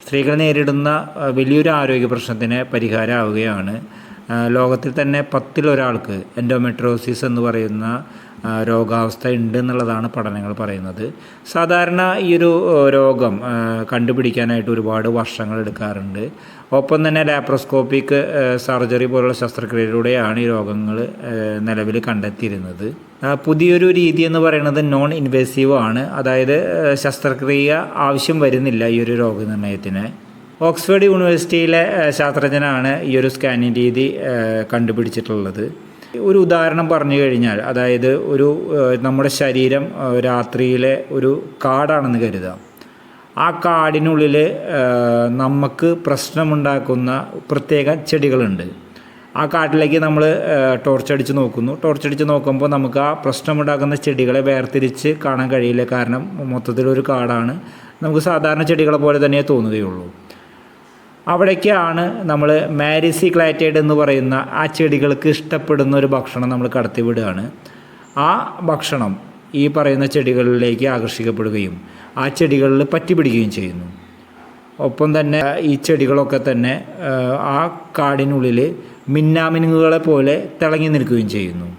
സ്ത്രീകൾ നേരിടുന്ന വലിയൊരു ആരോഗ്യ പ്രശ്നത്തിന് പരിഹാരമാവുകയാണ്. ലോകത്തിൽ തന്നെ 10ൽ ഒരാൾക്ക് എൻഡോമെട്രിയോസിസ് എന്ന് പറയുന്ന രോഗാവസ്ഥ ഉണ്ട് എന്നുള്ളതാണ് പഠനങ്ങൾ പറയുന്നത്. സാധാരണ ഈ ഒരു രോഗം കണ്ടുപിടിക്കാനായിട്ട് ഒരുപാട് വർഷങ്ങൾ എടുക്കാറുണ്ട്. ഒപ്പം തന്നെ ലാപ്രോസ്കോപ്പിക് സർജറി പോലുള്ള ശസ്ത്രക്രിയയിലൂടെയാണ് ഈ രോഗങ്ങൾ നിലവിൽ കണ്ടെത്തിയിരുന്നത്. പുതിയൊരു രീതി എന്ന് പറയുന്നത് നോൺ ഇൻവേസീവ് ആണ്. അതായത് ശസ്ത്രക്രിയ ആവശ്യം വരുന്നില്ല ഈ ഒരു രോഗനിർണയത്തിന്. ഓക്സ്ഫോർഡ് യൂണിവേഴ്സിറ്റിയിലെ ശാസ്ത്രജ്ഞനാണ് ഈ ഒരു സ്കാനിങ് രീതി കണ്ടുപിടിച്ചിട്ടുള്ളത്. ഒരു ഉദാഹരണം പറഞ്ഞു കഴിഞ്ഞാൽ, അതായത് നമ്മുടെ ശരീരം രാത്രിയിലെ ഒരു കാടാണെന്ന് കരുതാം. ആ കാടിനുള്ളിൽ നമുക്ക് പ്രശ്നമുണ്ടാക്കുന്ന പ്രത്യേക ചെടികളുണ്ട്. ആ കാട്ടിലേക്ക് നമ്മൾ ടോർച്ചടിച്ച് നോക്കുന്നു. ടോർച്ചടിച്ച് നോക്കുമ്പോൾ നമുക്ക് ആ പ്രശ്നമുണ്ടാക്കുന്ന ചെടികളെ വേർതിരിച്ച് കാണാൻ കഴിയില്ല. കാരണം മൊത്തത്തിലൊരു കാടാണ്. നമുക്ക് സാധാരണ ചെടികളെ പോലെ തന്നെ തോന്നുകയുള്ളൂ. അവിടേക്കാണ് നമ്മൾ മാരിസിക്ലാറ്റൈഡ് എന്ന് പറയുന്ന ആ ചെടികൾക്ക് ഇഷ്ടപ്പെടുന്ന ഒരു ഭക്ഷണം നമ്മൾ കടത്തിവിടുകയാണ്. ആ ഭക്ഷണം ഈ പറയുന്ന ചെടികളിലേക്ക് ആകർഷിക്കപ്പെടുകയും ആ ചെടികളിൽ പറ്റിപ്പിടിക്കുകയും ചെയ്യുന്നു. ഒപ്പം തന്നെ ഈ ചെടികളൊക്കെ തന്നെ ആ കാടിനുള്ളിൽ മിന്നാമിനുങ്ങളെ പോലെ തിളങ്ങി നിൽക്കുകയും ചെയ്യുന്നു.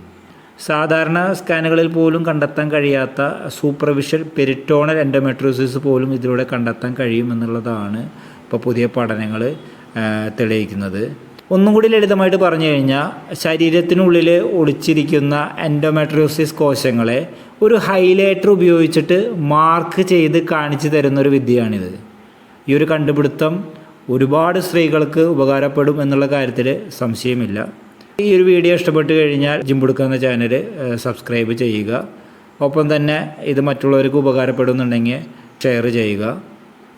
സാധാരണ സ്കാനുകളിൽ പോലും കണ്ടെത്താൻ കഴിയാത്ത സൂപ്പർഫിഷ്യൽ പെരിറ്റോണൽ എൻഡോമെട്രിയോസിസ് പോലും ഇതിലൂടെ കണ്ടെത്താൻ കഴിയുമെന്നുള്ളതാണ് ഇപ്പോൾ പുതിയ പഠനങ്ങൾ തെളിയിക്കുന്നത്. ഒന്നും കൂടി ലളിതമായിട്ട് പറഞ്ഞു കഴിഞ്ഞാൽ, ശരീരത്തിനുള്ളിൽ ഒളിച്ചിരിക്കുന്ന എൻഡോമെട്രിയോസിസ് കോശങ്ങളെ ഒരു ഹൈലൈറ്റർ ഉപയോഗിച്ചിട്ട് മാർക്ക് ചെയ്ത് കാണിച്ചു തരുന്നൊരു വിദ്യയാണിത്. ഈ ഒരു കണ്ടുപിടുത്തം ഒരുപാട് സ്ത്രീകൾക്ക് ഉപകാരപ്പെടും എന്നുള്ള കാര്യത്തിൽ സംശയമില്ല. ഈ ഒരു വീഡിയോ ഇഷ്ടപ്പെട്ട് കഴിഞ്ഞാൽ ജിംബുടുക്ക എന്ന ചാനൽ സബ്സ്ക്രൈബ് ചെയ്യുക. ഒപ്പം തന്നെ ഇത് മറ്റുള്ളവർക്ക് ഉപകാരപ്പെടുന്നുണ്ടെങ്കിൽ ഷെയർ ചെയ്യുക.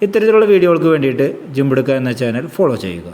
ഇത്തരത്തിലുള്ള വീഡിയോകൾക്ക് വേണ്ടിയിട്ട് ജിംബുടുക്ക എന്ന ചാനൽ ഫോളോ ചെയ്യുക.